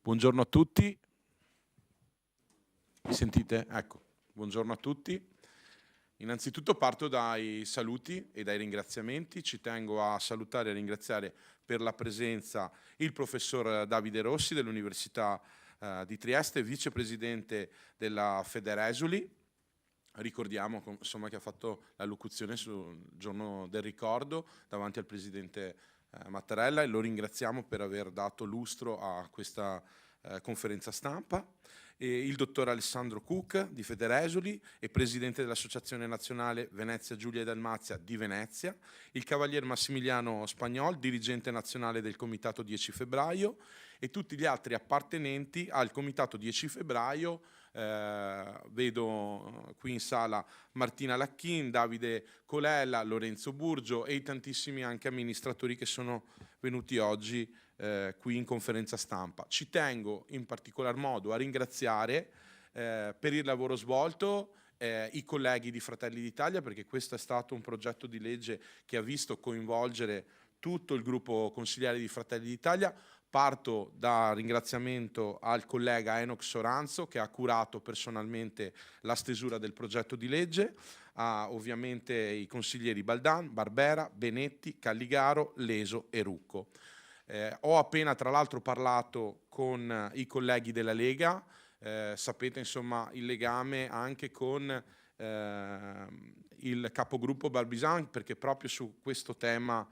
Buongiorno a tutti, mi sentite? Ecco, buongiorno a tutti. Innanzitutto parto dai saluti e dai ringraziamenti. Ci tengo a salutare e ringraziare per la presenza il professor Davide Rossi dell'Università di Trieste, vicepresidente della Federesuli. Ricordiamo insomma, che ha fatto la locuzione sul giorno del ricordo davanti al presidente Mattarella, e lo ringraziamo per aver dato lustro a questa conferenza stampa. Il dottor Alessandro Cuc di Federesuli e presidente dell'Associazione Nazionale Venezia Giulia e Dalmazia di Venezia, il cavalier Massimiliano Spagnol, dirigente nazionale del Comitato 10 febbraio, e tutti gli altri appartenenti al Comitato 10 febbraio. Vedo qui in sala Martina Lacchin, Davide Colella, Lorenzo Burgio e i tantissimi anche amministratori che sono venuti oggi qui in conferenza stampa. Ci tengo in particolar modo a ringraziare per il lavoro svolto i colleghi di Fratelli d'Italia, perché questo è stato un progetto di legge che ha visto coinvolgere tutto il gruppo consigliare di Fratelli d'Italia. Parto da ringraziamento al collega Enoch Soranzo, che ha curato personalmente la stesura del progetto di legge, a ovviamente i consiglieri Baldan, Barbera, Benetti, Calligaro, Leso e Rucco. Ho appena tra l'altro parlato con i colleghi della Lega, sapete insomma il legame anche con il capogruppo Barbisan, perché proprio su questo tema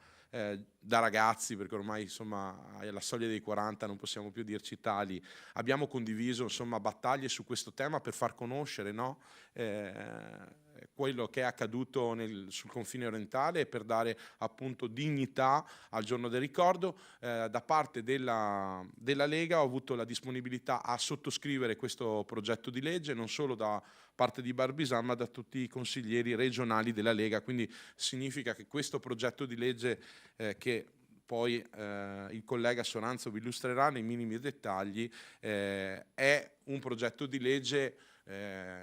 da ragazzi, perché ormai insomma alla soglia dei 40 non possiamo più dirci tali, abbiamo condiviso insomma battaglie su questo tema per far conoscere, no? Quello che è accaduto sul confine orientale, e per dare appunto dignità al giorno del ricordo. Da parte della Lega ho avuto la disponibilità a sottoscrivere questo progetto di legge, non solo da parte di Barbisan ma da tutti i consiglieri regionali della Lega, quindi significa che questo progetto di legge che poi il collega Soranzo vi illustrerà nei minimi dettagli, è un progetto di legge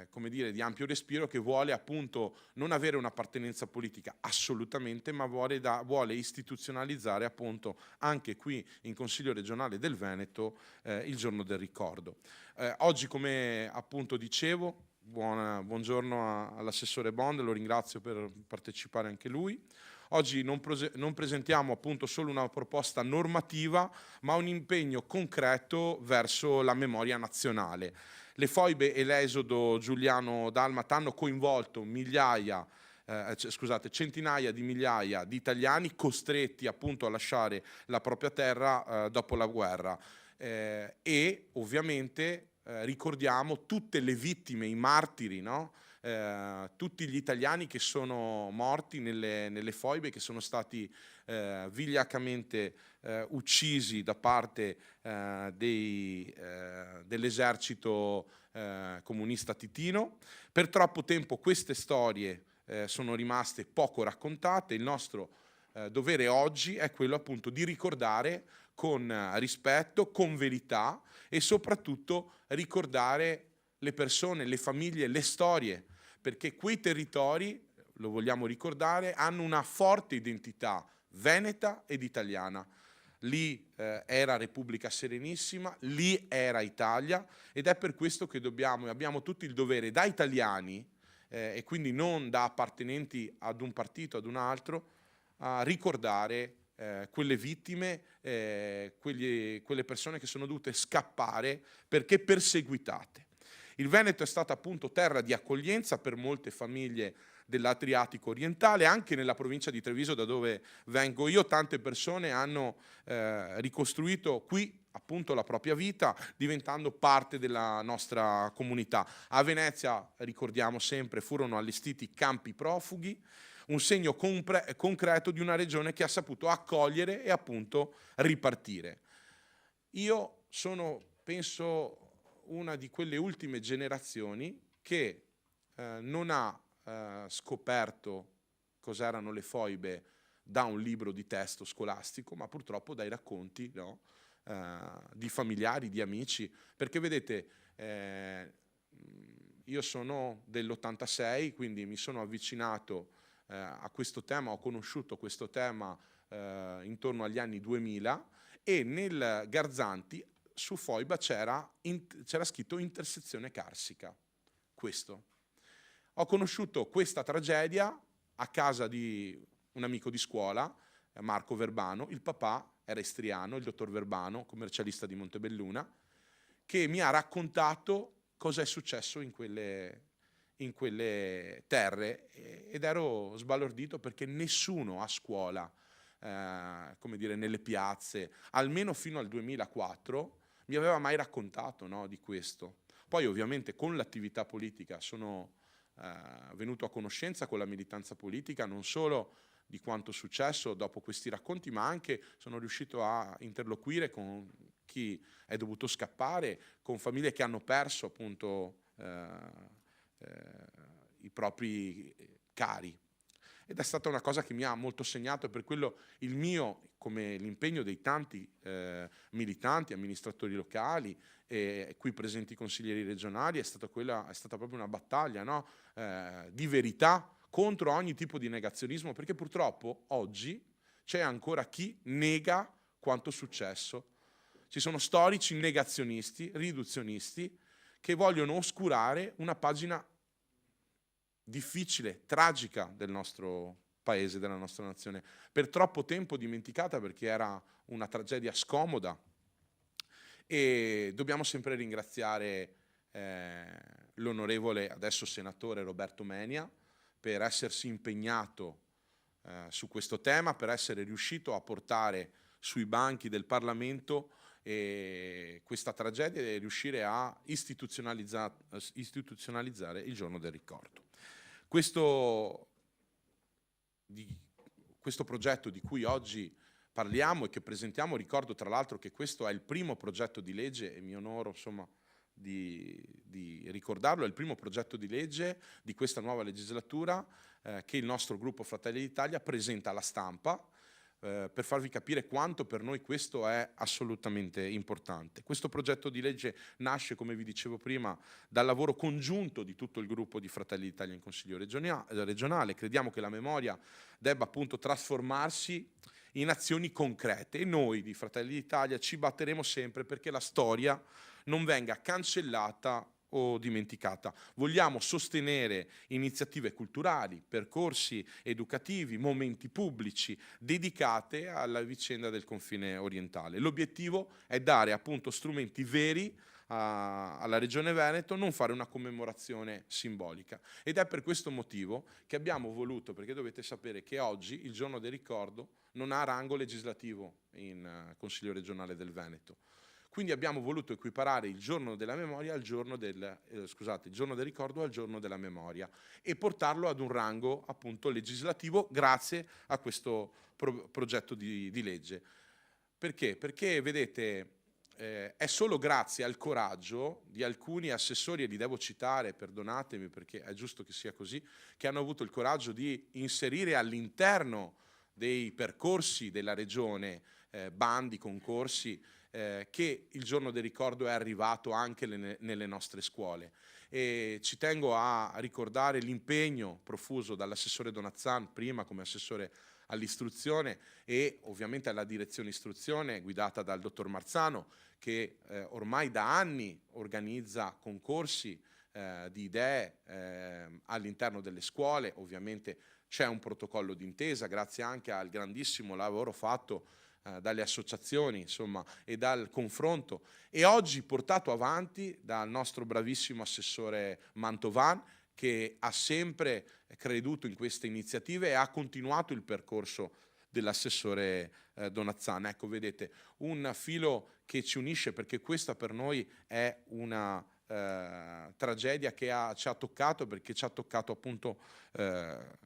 come dire, di ampio respiro, che vuole appunto non avere un'appartenenza politica assolutamente, ma vuole istituzionalizzare appunto anche qui in Consiglio regionale del Veneto il giorno del ricordo. Oggi, come appunto dicevo, buongiorno all'assessore Bond, lo ringrazio per partecipare anche lui. Oggi non presentiamo appunto solo una proposta normativa, ma un impegno concreto verso la memoria nazionale. Le foibe e l'esodo giuliano-dalmata hanno coinvolto centinaia di migliaia di italiani costretti appunto a lasciare la propria terra dopo la guerra, e ovviamente ricordiamo tutte le vittime, i martiri, no? Tutti gli italiani che sono morti nelle foibe, che sono stati vigliaccamente uccisi da parte dell'esercito comunista titino. Per troppo tempo queste storie sono rimaste poco raccontate. Il nostro dovere oggi è quello appunto di ricordare con rispetto, con verità, e soprattutto ricordare le persone, le famiglie, le storie, perché quei territori, lo vogliamo ricordare, hanno una forte identità veneta ed italiana. Lì era Repubblica Serenissima, lì era Italia, ed è per questo che abbiamo tutti il dovere, da italiani, e quindi non da appartenenti ad un partito, ad un altro, a ricordare quelle vittime, quelle persone che sono dovute scappare perché perseguitate. Il Veneto è stata appunto terra di accoglienza per molte famiglie dell'Adriatico orientale. Anche nella provincia di Treviso, da dove vengo io, tante persone hanno ricostruito qui appunto la propria vita, diventando parte della nostra comunità. A Venezia, ricordiamo sempre, furono allestiti campi profughi, un segno concreto di una regione che ha saputo accogliere e appunto ripartire. Io sono, penso, una di quelle ultime generazioni che non ha scoperto cos'erano le foibe da un libro di testo scolastico, ma purtroppo dai racconti, no? Di familiari, di amici, perché vedete, io sono dell'86, quindi mi sono avvicinato a questo tema, ho conosciuto questo tema intorno agli anni 2000, e nel Garzanti su Foiba c'era scritto intersezione carsica. Questo. Ho conosciuto questa tragedia a casa di un amico di scuola, Marco Verbano. Il papà era istriano, il dottor Verbano, commercialista di Montebelluna, che mi ha raccontato cosa è successo in quelle terre, ed ero sbalordito perché nessuno a scuola, come dire, nelle piazze, almeno fino al 2004, mi aveva mai raccontato, no, di questo. Poi ovviamente con l'attività politica sono venuto a conoscenza, con la militanza politica, non solo di quanto successo dopo questi racconti, ma anche sono riuscito a interloquire con chi è dovuto scappare, con famiglie che hanno perso appunto i propri cari. Ed è stata una cosa che mi ha molto segnato, e per quello il mio, come l'impegno dei tanti militanti, amministratori locali e qui presenti consiglieri regionali, è stata proprio una battaglia, no? Di verità contro ogni tipo di negazionismo, perché purtroppo oggi c'è ancora chi nega quanto successo. Ci sono storici negazionisti, riduzionisti, che vogliono oscurare una pagina difficile, tragica del nostro paese, della nostra nazione, per troppo tempo dimenticata perché era una tragedia scomoda. E dobbiamo sempre ringraziare l'onorevole, adesso senatore, Roberto Menia, per essersi impegnato su questo tema, per essere riuscito a portare sui banchi del Parlamento questa tragedia e riuscire a istituzionalizzare il giorno del ricordo. Questo progetto di cui oggi parliamo e che presentiamo, ricordo tra l'altro che questo è il primo progetto di legge, e mi onoro insomma di ricordarlo, è il primo progetto di legge di questa nuova legislatura che il nostro gruppo Fratelli d'Italia presenta alla stampa, per farvi capire quanto per noi questo è assolutamente importante. Questo progetto di legge nasce, come vi dicevo prima, dal lavoro congiunto di tutto il gruppo di Fratelli d'Italia in Consiglio regionale. Crediamo che la memoria debba appunto trasformarsi in azioni concrete, e noi di Fratelli d'Italia ci batteremo sempre perché la storia non venga cancellata o dimenticata. Vogliamo sostenere iniziative culturali, percorsi educativi, momenti pubblici dedicati alla vicenda del confine orientale. L'obiettivo è dare appunto strumenti veri alla Regione Veneto, non fare una commemorazione simbolica. Ed è per questo motivo che abbiamo voluto, perché dovete sapere che oggi il giorno del ricordo non ha rango legislativo in Consiglio regionale del Veneto. Quindi abbiamo voluto equiparare il giorno della memoria al giorno il giorno del ricordo al giorno della memoria, e portarlo ad un rango appunto legislativo grazie a questo progetto di legge. Perché? Perché vedete, è solo grazie al coraggio di alcuni assessori, e li devo citare, perdonatemi perché è giusto che sia così, che hanno avuto il coraggio di inserire all'interno dei percorsi della Regione bandi, concorsi, che il giorno del ricordo è arrivato anche nelle nostre scuole. E ci tengo a ricordare l'impegno profuso dall'assessore Donazzan, prima come assessore all'istruzione, e ovviamente alla direzione istruzione guidata dal dottor Marzano, che ormai da anni organizza concorsi di idee all'interno delle scuole. Ovviamente c'è un protocollo d'intesa, grazie anche al grandissimo lavoro fatto dalle associazioni, insomma, e dal confronto, e oggi portato avanti dal nostro bravissimo assessore Mantovan, che ha sempre creduto in queste iniziative e ha continuato il percorso dell'assessore Donazzan. Ecco, vedete, un filo che ci unisce, perché questa per noi è una tragedia che ci ha toccato, perché ci ha toccato appunto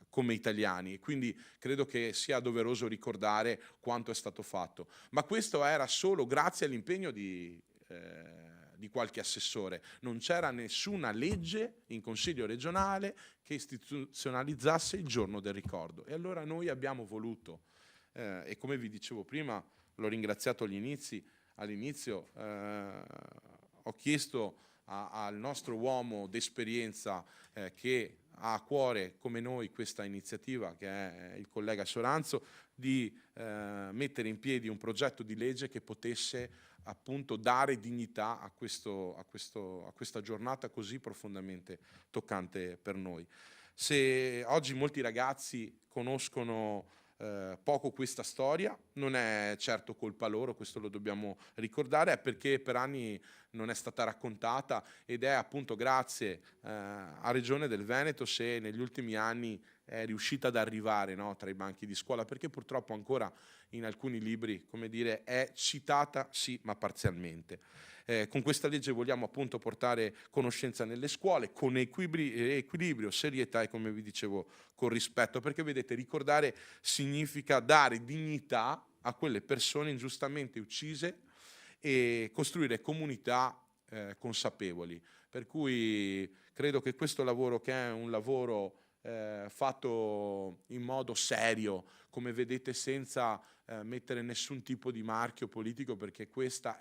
come italiani, e quindi credo che sia doveroso ricordare quanto è stato fatto. Ma questo era solo grazie all'impegno di qualche assessore. Non c'era nessuna legge in Consiglio regionale che istituzionalizzasse il giorno del ricordo, e allora noi abbiamo voluto, e come vi dicevo prima, l'ho ringraziato all'inizio, ho chiesto al nostro uomo d'esperienza che ha a cuore come noi questa iniziativa, che è il collega Soranzo, di mettere in piedi un progetto di legge che potesse appunto dare dignità a questa giornata così profondamente toccante per noi. Se oggi molti ragazzi conoscono poco questa storia, non è certo colpa loro, questo lo dobbiamo ricordare, è perché per anni non è stata raccontata, ed è appunto grazie a Regione del Veneto se negli ultimi anni è riuscita ad arrivare, no, tra i banchi di scuola, perché purtroppo ancora in alcuni libri, come dire, è citata sì, ma parzialmente. Con questa legge vogliamo appunto portare conoscenza nelle scuole con equilibrio, serietà e, come vi dicevo, con rispetto, perché vedete, ricordare significa dare dignità a quelle persone ingiustamente uccise e costruire comunità consapevoli. Per cui credo che questo lavoro, che è un lavoro fatto in modo serio, come vedete, senza mettere nessun tipo di marchio politico, perché questa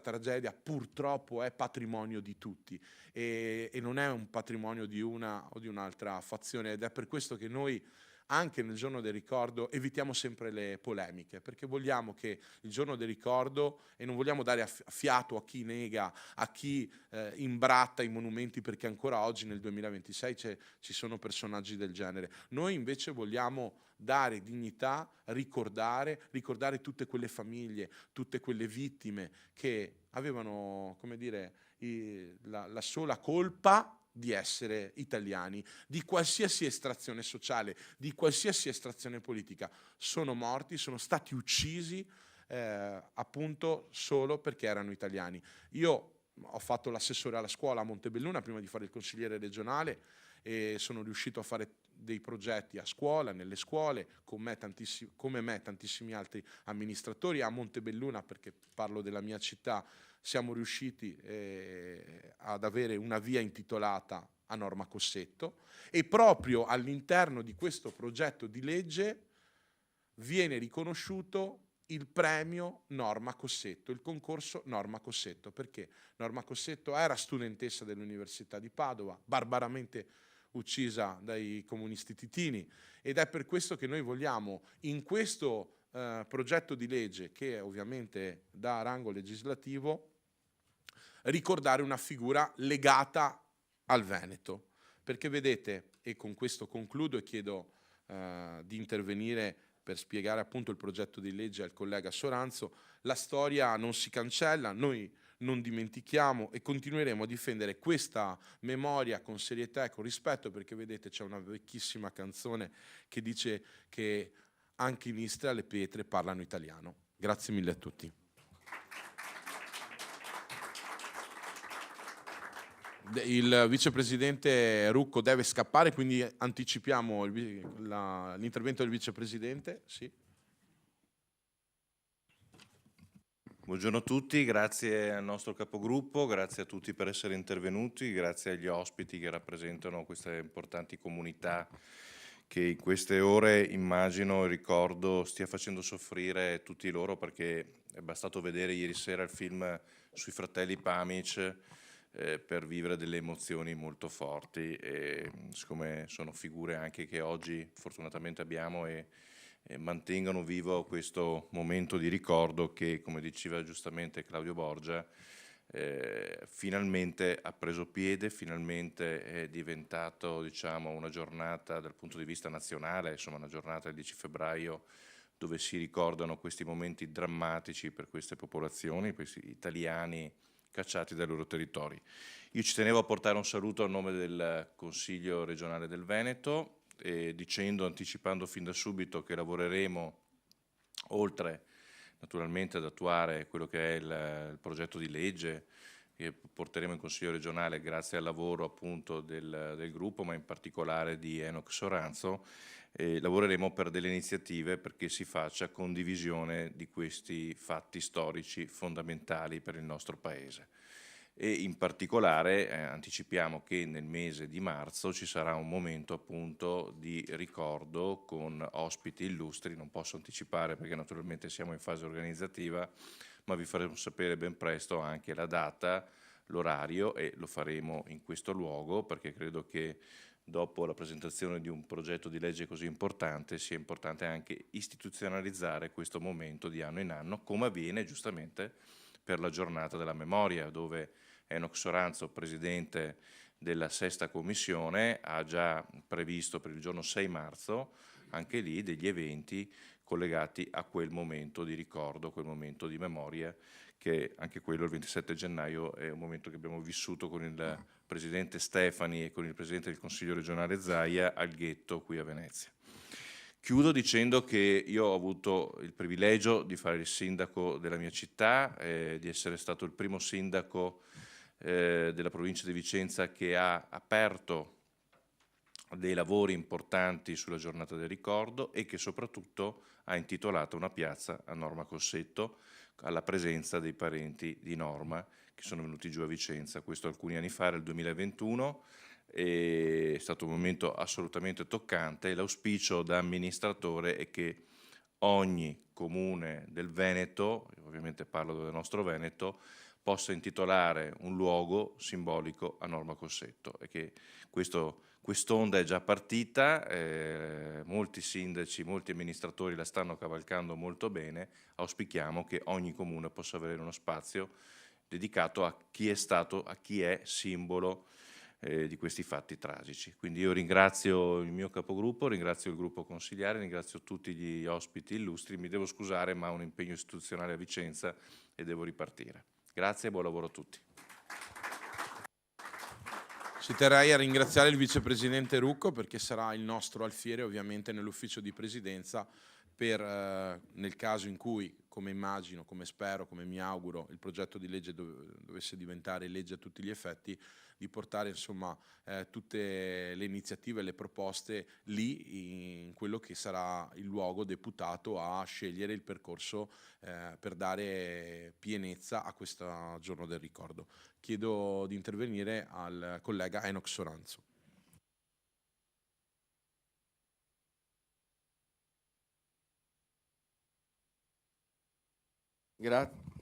tragedia purtroppo è patrimonio di tutti e non è un patrimonio di una o di un'altra fazione, ed è per questo che noi anche nel giorno del ricordo evitiamo sempre le polemiche, perché vogliamo che il giorno del ricordo, e non vogliamo dare fiato a chi nega, a chi imbratta i monumenti, perché ancora oggi nel 2026 ci sono personaggi del genere. Noi invece vogliamo dare dignità, ricordare tutte quelle famiglie, tutte quelle vittime che avevano, come dire, la sola colpa di essere italiani, di qualsiasi estrazione sociale, di qualsiasi estrazione politica. Sono morti, sono stati uccisi appunto solo perché erano italiani. Io ho fatto l'assessore alla scuola a Montebelluna prima di fare il consigliere regionale e sono riuscito a fare dei progetti a scuola, nelle scuole, come me tantissimi altri amministratori. A Montebelluna, perché parlo della mia città, siamo riusciti ad avere una via intitolata a Norma Cossetto, e proprio all'interno di questo progetto di legge viene riconosciuto il premio Norma Cossetto, il concorso Norma Cossetto, perché Norma Cossetto era studentessa dell'Università di Padova, barbaramente uccisa dai comunisti titini, ed è per questo che noi vogliamo in questo progetto di legge, che ovviamente dà rango legislativo, ricordare una figura legata al Veneto. Perché vedete, e con questo concludo e chiedo di intervenire per spiegare appunto il progetto di legge al collega Soranzo, la storia non si cancella, noi non dimentichiamo e continueremo a difendere questa memoria con serietà e con rispetto, perché vedete, c'è una vecchissima canzone che dice che anche in Istria le pietre parlano italiano. Grazie mille a tutti. Il vicepresidente Rucco deve scappare, quindi anticipiamo l'intervento del vicepresidente. Sì. Buongiorno a tutti, grazie al nostro capogruppo, grazie a tutti per essere intervenuti, grazie agli ospiti che rappresentano queste importanti comunità che in queste ore, immagino, ricordo, stia facendo soffrire tutti loro, perché è bastato vedere ieri sera il film sui fratelli Pamic per vivere delle emozioni molto forti, e siccome sono figure anche che oggi fortunatamente abbiamo e mantengono vivo questo momento di ricordo che, come diceva giustamente Claudio Borgia, finalmente ha preso piede, finalmente è diventato, diciamo, una giornata dal punto di vista nazionale, insomma una giornata il 10 febbraio dove si ricordano questi momenti drammatici per queste popolazioni, questi italiani cacciati dai loro territori. Io ci tenevo a portare un saluto a nome del Consiglio regionale del Veneto, anticipando fin da subito che lavoreremo, oltre naturalmente ad attuare quello che è il progetto di legge che porteremo in Consiglio regionale grazie al lavoro appunto del gruppo, ma in particolare di Enoch Soranzo, lavoreremo per delle iniziative perché si faccia condivisione di questi fatti storici fondamentali per il nostro Paese. E in particolare anticipiamo che nel mese di marzo ci sarà un momento appunto di ricordo con ospiti illustri. Non posso anticipare perché naturalmente siamo in fase organizzativa, ma vi faremo sapere ben presto anche la data, l'orario, e lo faremo in questo luogo perché credo che dopo la presentazione di un progetto di legge così importante sia importante anche istituzionalizzare questo momento di anno in anno, come avviene giustamente per la giornata della memoria, dove Enoch Soranzo, presidente della Sesta Commissione, ha già previsto per il giorno 6 marzo anche lì degli eventi collegati a quel momento di ricordo, quel momento di memoria, che anche quello il 27 gennaio è un momento che abbiamo vissuto con il presidente Stefani e con il presidente del Consiglio regionale Zaia al Ghetto qui a Venezia. Chiudo dicendo che io ho avuto il privilegio di fare il sindaco della mia città, di essere stato il primo sindaco della provincia di Vicenza che ha aperto dei lavori importanti sulla giornata del ricordo e che soprattutto ha intitolato una piazza a Norma Cossetto alla presenza dei parenti di Norma che sono venuti giù a Vicenza, questo alcuni anni fa, nel 2021, è stato un momento assolutamente toccante e l'auspicio da amministratore è che ogni comune del Veneto, ovviamente parlo del nostro Veneto, possa intitolare un luogo simbolico a Norma Cossetto e che quest'onda è già partita, molti sindaci, molti amministratori la stanno cavalcando molto bene, auspichiamo che ogni comune possa avere uno spazio dedicato a chi è stato, a chi è simbolo di questi fatti tragici. Quindi io ringrazio il mio capogruppo, ringrazio il gruppo consigliare, ringrazio tutti gli ospiti illustri, mi devo scusare ma ho un impegno istituzionale a Vicenza e devo ripartire. Grazie e buon lavoro a tutti. Ci terrei a ringraziare il vicepresidente Rucco perché sarà il nostro alfiere ovviamente nell'ufficio di presidenza per nel caso in cui, come immagino, come spero, come mi auguro, il progetto di legge dovesse diventare legge a tutti gli effetti, di portare insomma tutte le iniziative e le proposte lì in quello che sarà il luogo deputato a scegliere il percorso per dare pienezza a questo giorno del ricordo. Chiedo di intervenire al collega Enoch Soranzo. Grazie.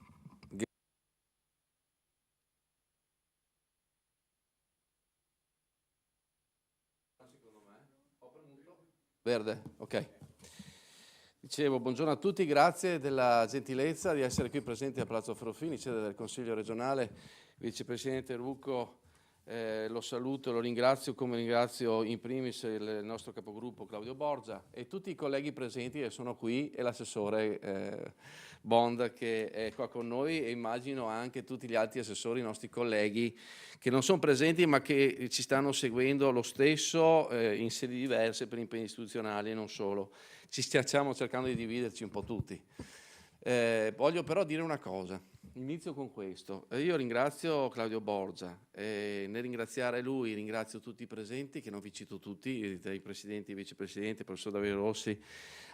Verde, ok. Dicevo, buongiorno a tutti, grazie della gentilezza di essere qui presenti a Palazzo Ferrofini, sede del Consiglio regionale. Vicepresidente Rucco, lo saluto, lo ringrazio, come ringrazio in primis il nostro capogruppo Claudio Borgia e tutti i colleghi presenti che sono qui e l'assessore Bond che è qua con noi e immagino anche tutti gli altri assessori, i nostri colleghi che non sono presenti ma che ci stanno seguendo lo stesso in sedi diverse per impegni istituzionali e non solo. Ci stiamo cercando di dividerci un po' tutti. Voglio però dire una cosa. Inizio con questo. Io ringrazio Claudio Borgia e nel ringraziare lui ringrazio tutti i presenti, che non vi cito tutti, dai presidenti e vicepresidenti, professor Davide Rossi,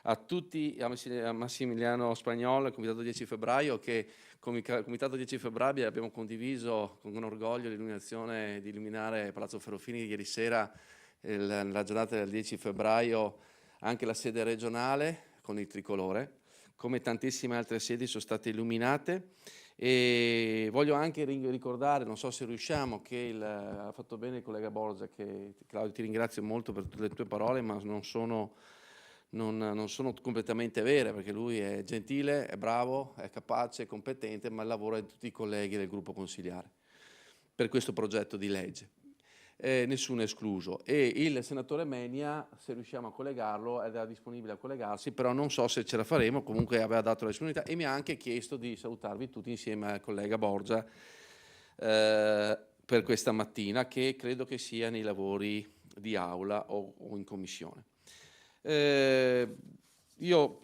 a tutti, a Massimiliano Spagnolo, al Comitato 10 febbraio, che come Comitato 10 febbraio abbiamo condiviso con orgoglio l'illuminazione di illuminare Palazzo Ferrofini ieri sera, la giornata del 10 febbraio, anche la sede regionale con il tricolore, come tantissime altre sedi sono state illuminate. E voglio anche ricordare, non so se riusciamo, che ha fatto bene il collega Borgia, che Claudio ti ringrazio molto per tutte le tue parole, ma non sono completamente vere, perché lui è gentile, è bravo, è capace, è competente, ma il lavoro è di tutti i colleghi del gruppo consigliare per questo progetto di legge. Nessuno escluso, e il senatore Menia, se riusciamo a collegarlo, era disponibile a collegarsi, però non so se ce la faremo, comunque aveva dato la disponibilità e mi ha anche chiesto di salutarvi tutti insieme al collega Borgia per questa mattina, che credo che sia nei lavori di aula o in commissione. Io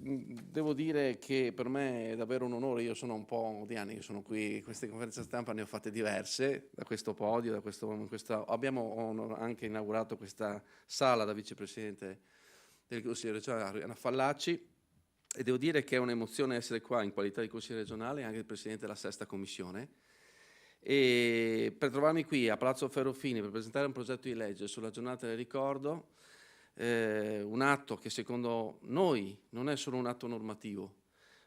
devo dire che per me è davvero un onore, io sono un po' di anni che sono qui, queste conferenze stampa ne ho fatte diverse, da questo podio, abbiamo anche inaugurato questa sala da vicepresidente del Consiglio regionale, Arianna Fallaci, e devo dire che è un'emozione essere qua in qualità di Consiglio regionale e anche il Presidente della Sesta Commissione, e per trovarmi qui a Palazzo Ferrofini per presentare un progetto di legge sulla giornata del ricordo, un atto che secondo noi non è solo un atto normativo,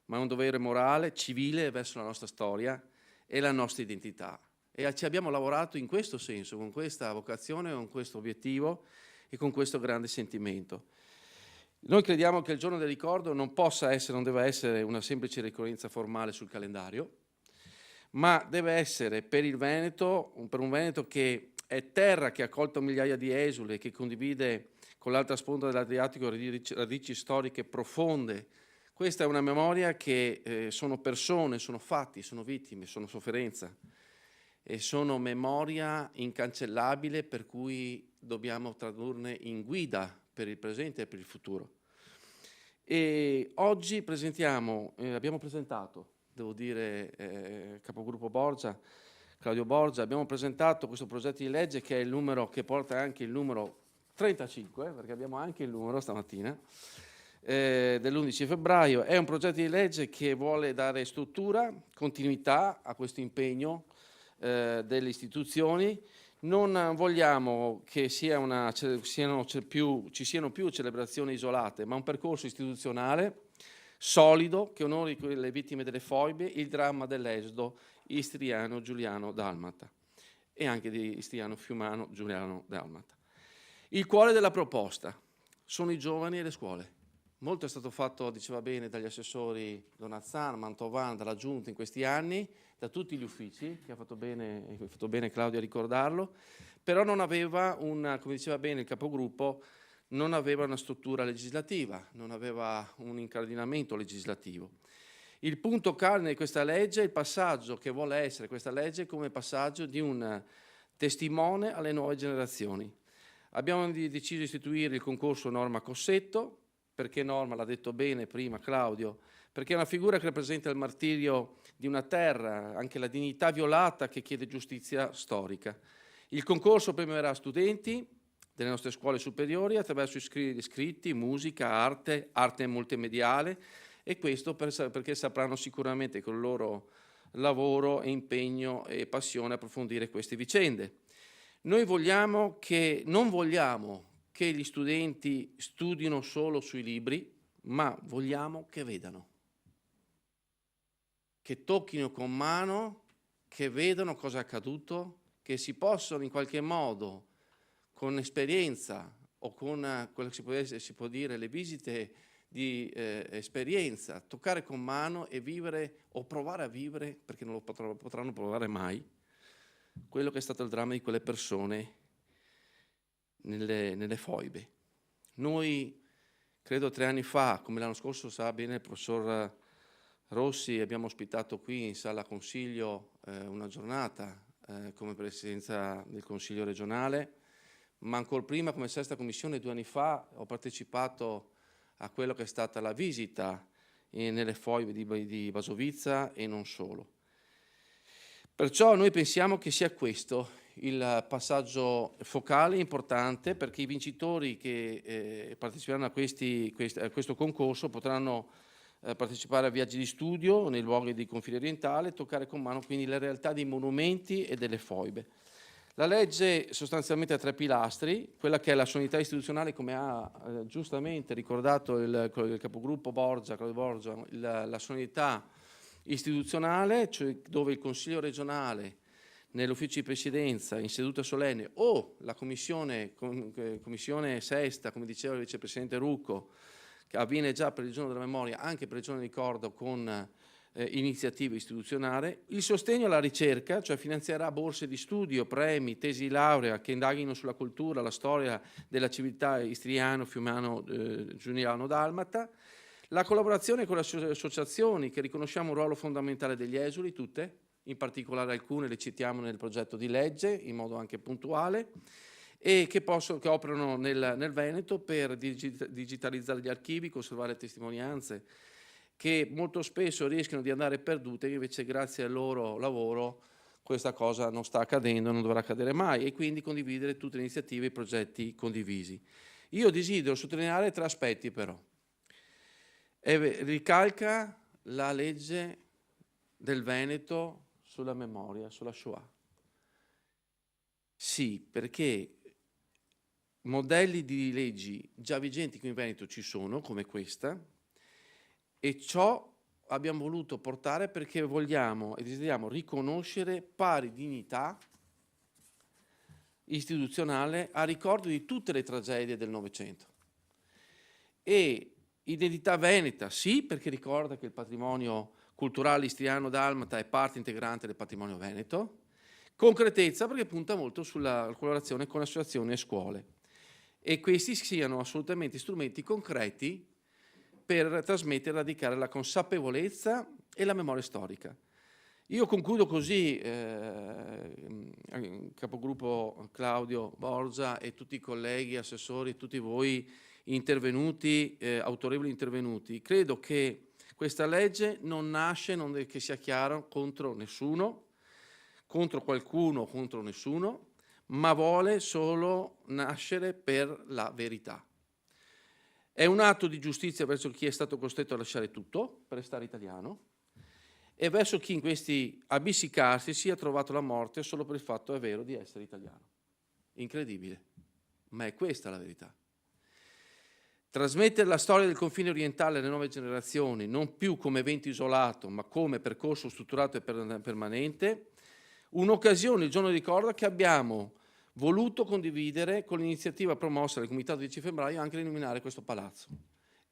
ma è un dovere morale, civile verso la nostra storia e la nostra identità. E ci abbiamo lavorato in questo senso, con questa vocazione, con questo obiettivo e con questo grande sentimento. Noi crediamo che il giorno del ricordo non deve essere una semplice ricorrenza formale sul calendario, ma deve essere per il Veneto, per un Veneto che è terra che ha accolto migliaia di esuli, che condivide con l'altra sponda dell'Adriatico radici storiche profonde. Questa è una memoria che sono persone, sono fatti, sono vittime, sono sofferenza e sono memoria incancellabile, per cui dobbiamo tradurne in guida per il presente e per il futuro. E oggi abbiamo presentato, devo dire, capogruppo Borgia, Claudio Borgia, abbiamo presentato questo progetto di legge che è il numero, che porta anche il numero 35, perché abbiamo anche il numero stamattina, dell'11 febbraio. È un progetto di legge che vuole dare struttura, continuità a questo impegno delle istituzioni. Non vogliamo che ci siano più celebrazioni isolate, ma un percorso istituzionale solido che onori le vittime delle foibe, il dramma dell'esodo istriano Giuliano Dalmata e anche di istriano fiumano Giuliano Dalmata. Il cuore della proposta sono i giovani e le scuole. Molto è stato fatto, diceva bene, dagli assessori Donazzano, Mantovan, dalla Giunta in questi anni, da tutti gli uffici, che ha fatto bene Claudio a ricordarlo, però non aveva come diceva bene il capogruppo, non aveva una struttura legislativa, non aveva un incardinamento legislativo. Il punto cardine di questa legge è il passaggio che vuole essere questa legge come passaggio di un testimone alle nuove generazioni. Abbiamo deciso di istituire il concorso Norma Cossetto. Perché Norma? L'ha detto bene prima Claudio, perché è una figura che rappresenta il martirio di una terra, anche la dignità violata che chiede giustizia storica. Il concorso premierà studenti delle nostre scuole superiori attraverso scritti, musica, arte multimediale, e questo perché sapranno sicuramente con il loro lavoro e impegno e passione approfondire queste vicende. Noi non vogliamo che gli studenti studino solo sui libri, ma vogliamo che vedano, che tocchino con mano, che vedano cosa è accaduto, che si possono in qualche modo, con esperienza o con quello che si può dire le visite di esperienza, toccare con mano e vivere o provare a vivere, perché non lo potranno provare mai, quello che è stato il dramma di quelle persone nelle foibe. Noi, credo 3 anni fa, come l'anno scorso sa bene il professor Rossi, abbiamo ospitato qui in sala consiglio una giornata come presidenza del Consiglio regionale, ma ancora prima come sesta commissione 2 anni fa ho partecipato a quello che è stata la visita nelle foibe di Basovizza e non solo. Perciò noi pensiamo che sia questo il passaggio focale importante, perché i vincitori che parteciperanno a questo concorso potranno partecipare a viaggi di studio nei luoghi di confine orientale, toccare con mano quindi le realtà dei monumenti e delle foibe. La legge sostanzialmente ha 3 pilastri, quella che è la solennità istituzionale, come ha giustamente ricordato il capogruppo Borgia, Claudio Borgia, la solennità istituzionale, cioè dove il Consiglio regionale nell'ufficio di presidenza in seduta solenne o la commissione sesta, come diceva il vicepresidente Rucco, che avviene già per il giorno della memoria, anche per il giorno del ricordo con iniziative istituzionali, il sostegno alla ricerca, cioè finanzierà borse di studio, premi, tesi di laurea che indaghino sulla cultura, la storia della civiltà istriano, fiumano, giuliano, dalmata, la collaborazione con le associazioni che riconosciamo un ruolo fondamentale degli esuli, tutte, in particolare alcune le citiamo nel progetto di legge in modo anche puntuale, e che operano nel Veneto per digitalizzare gli archivi, conservare le testimonianze, che molto spesso rischiano di andare perdute, invece grazie al loro lavoro questa cosa non sta accadendo, non dovrà accadere mai, e quindi condividere tutte le iniziative e i progetti condivisi. Io desidero sottolineare 3 aspetti però. Ricalca la legge del Veneto sulla memoria, sulla Shoah. Sì, perché modelli di leggi già vigenti qui in Veneto ci sono, come questa, e ciò abbiamo voluto portare perché vogliamo e desideriamo riconoscere pari dignità istituzionale a ricordo di tutte le tragedie del Novecento. E identità veneta, sì, perché ricorda che il patrimonio culturale istriano-dalmata è parte integrante del patrimonio veneto. Concretezza, perché punta molto sulla collaborazione con associazioni e scuole. E questi siano assolutamente strumenti concreti per trasmettere e radicare la consapevolezza e la memoria storica. Io concludo così, capogruppo Claudio Borgia e tutti i colleghi, assessori, tutti voi intervenuti, autorevoli intervenuti. Credo che questa legge non nasce, che sia chiaro, contro nessuno, contro qualcuno, contro nessuno, ma vuole solo nascere per la verità. È un atto di giustizia verso chi è stato costretto a lasciare tutto per restare italiano e verso chi in questi abissi carsi si è trovato la morte solo per il fatto, è vero, di essere italiano. Incredibile, ma è questa la verità. Trasmettere la storia del confine orientale alle nuove generazioni, non più come evento isolato, ma come percorso strutturato e permanente, un'occasione, il giorno di ricordo, che abbiamo voluto condividere con l'iniziativa promossa dal Comitato 10 febbraio anche di illuminare questo palazzo.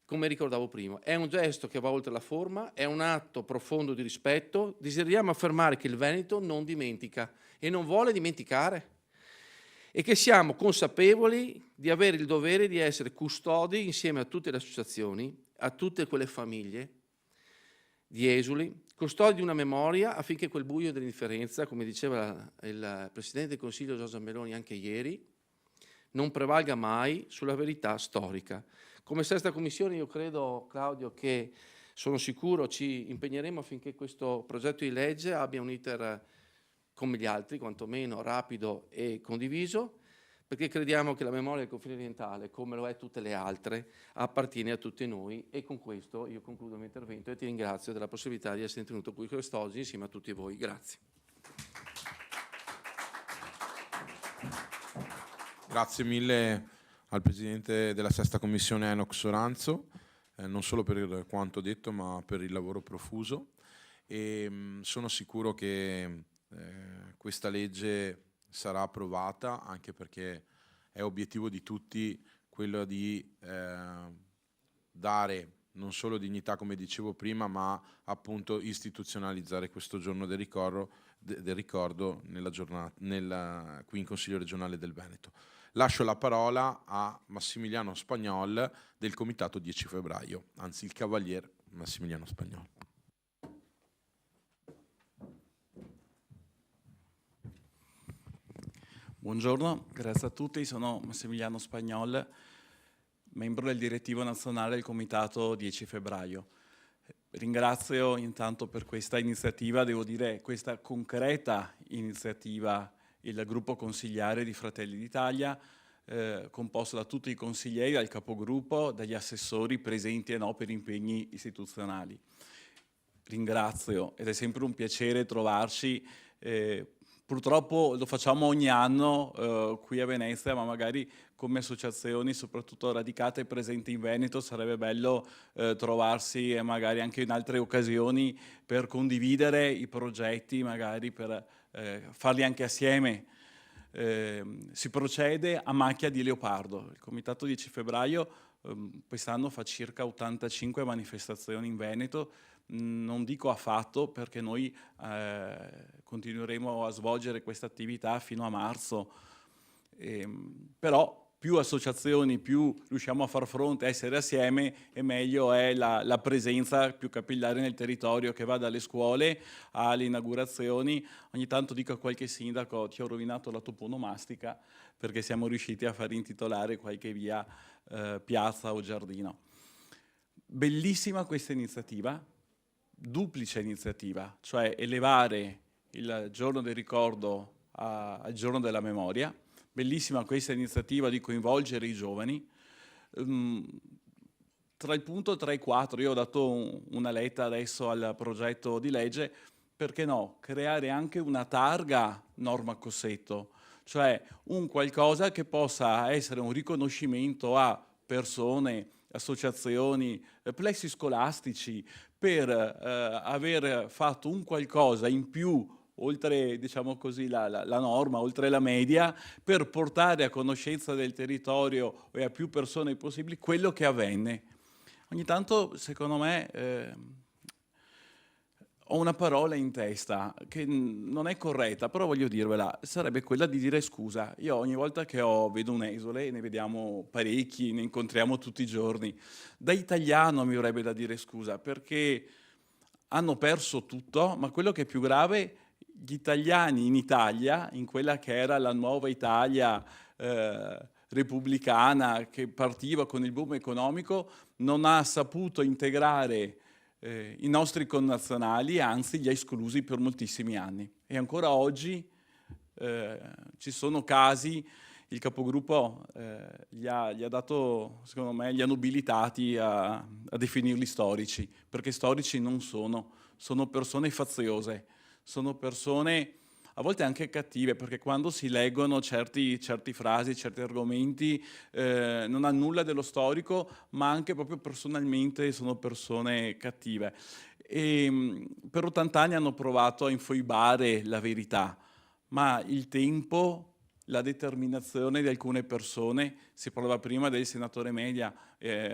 Come ricordavo prima, è un gesto che va oltre la forma, è un atto profondo di rispetto. Desideriamo affermare che il Veneto non dimentica e non vuole dimenticare e che siamo consapevoli di avere il dovere di essere custodi insieme a tutte le associazioni, a tutte quelle famiglie di esuli, custodi di una memoria affinché quel buio dell'indifferenza, come diceva il Presidente del Consiglio Giorgia Meloni anche ieri, non prevalga mai sulla verità storica. Come Sesta Commissione io credo, Claudio, che sono sicuro ci impegneremo affinché questo progetto di legge abbia un iter come gli altri, quantomeno rapido e condiviso, perché crediamo che la memoria del confine orientale, come lo è tutte le altre, appartiene a tutti noi e con questo io concludo il mio intervento e ti ringrazio della possibilità di essere tenuto qui quest'oggi insieme a tutti voi. Grazie. Grazie mille al Presidente della Sesta Commissione Enoch Soranzo, non solo per quanto detto ma per il lavoro profuso e sono sicuro che questa legge sarà approvata anche perché è obiettivo di tutti quello di dare non solo dignità come dicevo prima ma appunto istituzionalizzare questo giorno del ricordo nella giornata, qui in Consiglio regionale del Veneto. Lascio la parola a Massimiliano Spagnol del Comitato 10 febbraio, anzi il Cavalier Massimiliano Spagnol. Buongiorno, grazie a tutti, sono Massimiliano Spagnol, membro del direttivo nazionale del Comitato 10 febbraio. Ringrazio intanto per questa iniziativa, devo dire questa concreta iniziativa, il gruppo consigliare di Fratelli d'Italia, composto da tutti i consiglieri, dal capogruppo, dagli assessori presenti e no per impegni istituzionali. Ringrazio ed è sempre un piacere trovarci. Purtroppo lo facciamo ogni anno qui a Venezia, ma magari come associazioni, soprattutto radicate e presenti in Veneto, sarebbe bello trovarsi e magari anche in altre occasioni per condividere i progetti, magari per farli anche assieme. Si procede a macchia di leopardo. Il Comitato 10 febbraio quest'anno fa circa 85 manifestazioni in Veneto. Non dico affatto perché noi continueremo a svolgere questa attività fino a marzo, però più associazioni, più riusciamo a far fronte, a essere assieme e meglio è la presenza più capillare nel territorio che va dalle scuole alle inaugurazioni. Ogni tanto dico a qualche sindaco ti ho rovinato la toponomastica perché siamo riusciti a far intitolare qualche via, piazza o giardino. Bellissima questa iniziativa. Duplice iniziativa, cioè elevare il giorno del ricordo al giorno della memoria. Bellissima questa iniziativa di coinvolgere i giovani. Tra il punto 3 e 4, io ho dato una letta adesso al progetto di legge, perché no, creare anche una targa norma Cossetto, cioè un qualcosa che possa essere un riconoscimento a persone, associazioni, plessi scolastici, per aver fatto un qualcosa in più, oltre diciamo così, la norma, oltre la media, per portare a conoscenza del territorio e a più persone possibili quello che avvenne. Ogni tanto, secondo me, ho una parola in testa che non è corretta, però voglio dirvela, sarebbe quella di dire scusa. Io ogni volta che vedo un esule, e ne vediamo parecchi, ne incontriamo tutti i giorni, da italiano mi avrebbe da dire scusa, perché hanno perso tutto, ma quello che è più grave, gli italiani in Italia, in quella che era la nuova Italia repubblicana, che partiva con il boom economico, non ha saputo integrare i nostri connazionali, anzi li ha esclusi per moltissimi anni. E ancora oggi ci sono casi, il capogruppo gli ha dato, secondo me, li ha nobilitati a definirli storici, perché storici non sono persone faziose, sono persone a volte anche cattive, perché quando si leggono certi frasi, certi argomenti, non ha nulla dello storico, ma anche proprio personalmente sono persone cattive. E per 80 anni hanno provato a infoibare la verità, ma il tempo, la determinazione di alcune persone, si parlava prima del senatore Menia,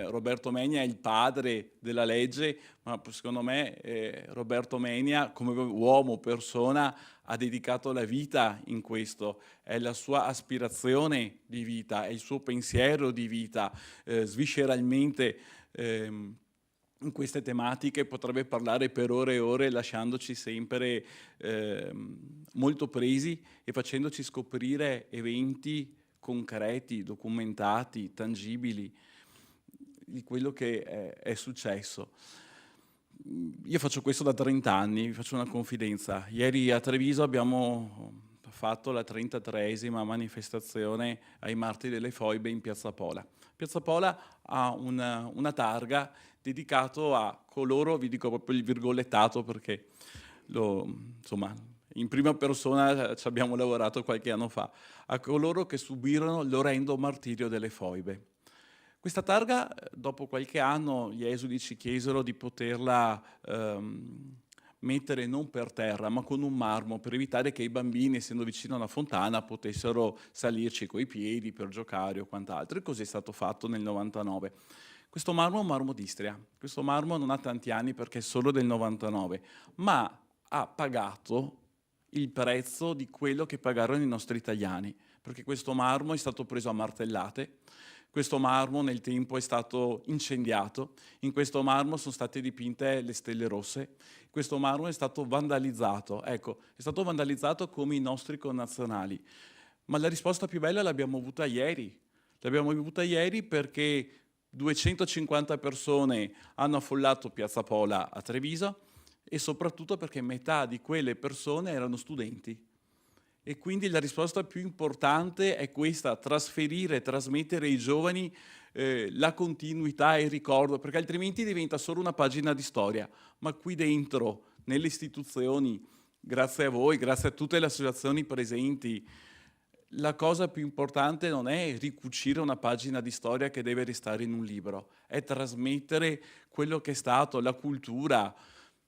Roberto Menia è il padre della legge, ma secondo me Roberto Menia come uomo, persona, ha dedicato la vita in questo, è la sua aspirazione di vita, è il suo pensiero di vita, svisceralmente in queste tematiche potrebbe parlare per ore e ore, lasciandoci sempre molto presi e facendoci scoprire eventi concreti, documentati, tangibili di quello che è successo. Io faccio questo da 30 anni, vi faccio una confidenza. Ieri a Treviso abbiamo fatto la 33esima manifestazione ai Martiri delle Foibe in Piazza Pola. Piazza Pola ha una targa dedicato a coloro, vi dico proprio il virgolettato perché insomma, in prima persona ci abbiamo lavorato qualche anno fa, a coloro che subirono l'orrendo martirio delle foibe. Questa targa, dopo qualche anno, gli esuli ci chiesero di poterla mettere non per terra, ma con un marmo, per evitare che i bambini, essendo vicino a una fontana, potessero salirci coi piedi per giocare o quant'altro. E così è stato fatto nel 99. Questo marmo è un marmo d'Istria. Questo marmo non ha tanti anni perché è solo del 99, ma ha pagato il prezzo di quello che pagarono i nostri italiani, perché questo marmo è stato preso a martellate, questo marmo nel tempo è stato incendiato, in questo marmo sono state dipinte le stelle rosse, questo marmo è stato vandalizzato, ecco, è stato vandalizzato come i nostri connazionali. Ma la risposta più bella l'abbiamo avuta ieri. L'abbiamo avuta ieri perché 250 persone hanno affollato Piazza Pola a Treviso e soprattutto perché metà di quelle persone erano studenti. E quindi la risposta più importante è questa: trasferire, trasmettere ai giovani la continuità e il ricordo, perché altrimenti diventa solo una pagina di storia. Ma qui dentro, nelle istituzioni, grazie a voi, grazie a tutte le associazioni presenti, la cosa più importante non è ricucire una pagina di storia che deve restare in un libro, è trasmettere quello che è stato, la cultura.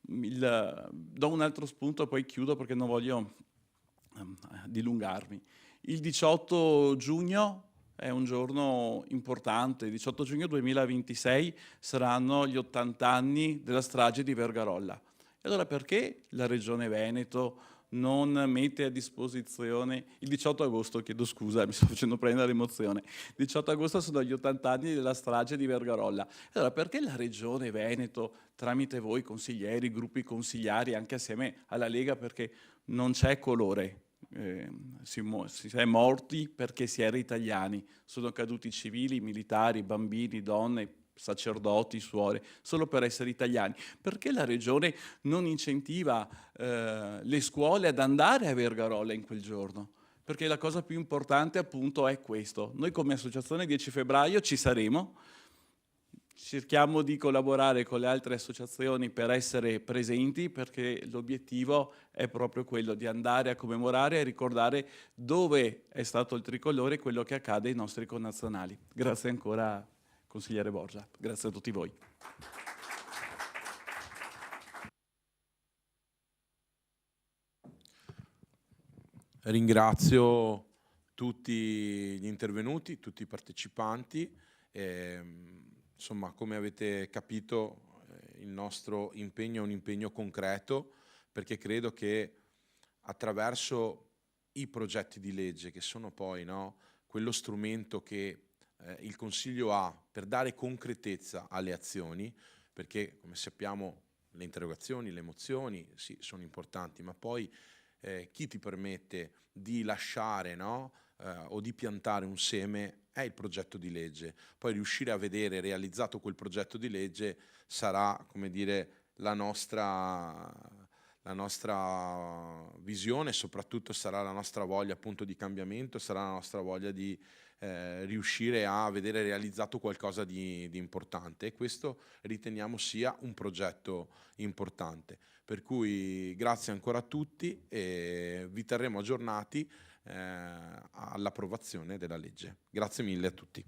Do un altro spunto, poi chiudo perché non voglio dilungarmi. Il 18 giugno è un giorno importante, il 18 giugno 2026 saranno gli 80 anni della strage di Vergarolla. E allora perché la Regione Veneto non mette a disposizione, il 18 agosto, chiedo scusa, mi sto facendo prendere emozione, il 18 agosto sono gli 80 anni della strage di Vergarolla. Allora perché la Regione Veneto, tramite voi consiglieri, gruppi consigliari, anche assieme alla Lega, perché non c'è colore, si è morti perché si era italiani, sono caduti civili, militari, bambini, donne, sacerdoti, suore, solo per essere italiani. Perché la Regione non incentiva le scuole ad andare a Vergarolla in quel giorno? Perché la cosa più importante appunto è questo. Noi come associazione 10 febbraio ci saremo, cerchiamo di collaborare con le altre associazioni per essere presenti, perché l'obiettivo è proprio quello di andare a commemorare e ricordare dove è stato il tricolore e quello che accade ai nostri connazionali. Grazie ancora, consigliere Borgia. Grazie a tutti voi. Ringrazio tutti gli intervenuti, tutti i partecipanti. Insomma, come avete capito, il nostro impegno è un impegno concreto perché credo che attraverso i progetti di legge, che sono poi, no, quello strumento che il Consiglio ha per dare concretezza alle azioni, perché come sappiamo le interrogazioni, le mozioni sì, sono importanti, ma poi chi ti permette di lasciare, no, o di piantare un seme è il progetto di legge. Poi riuscire a vedere realizzato quel progetto di legge sarà, come dire, la nostra visione, soprattutto sarà la nostra voglia appunto di cambiamento, sarà la nostra voglia di riuscire a vedere realizzato qualcosa di importante, e questo riteniamo sia un progetto importante. Per cui grazie ancora a tutti e vi terremo aggiornati all'approvazione della legge. Grazie mille a tutti.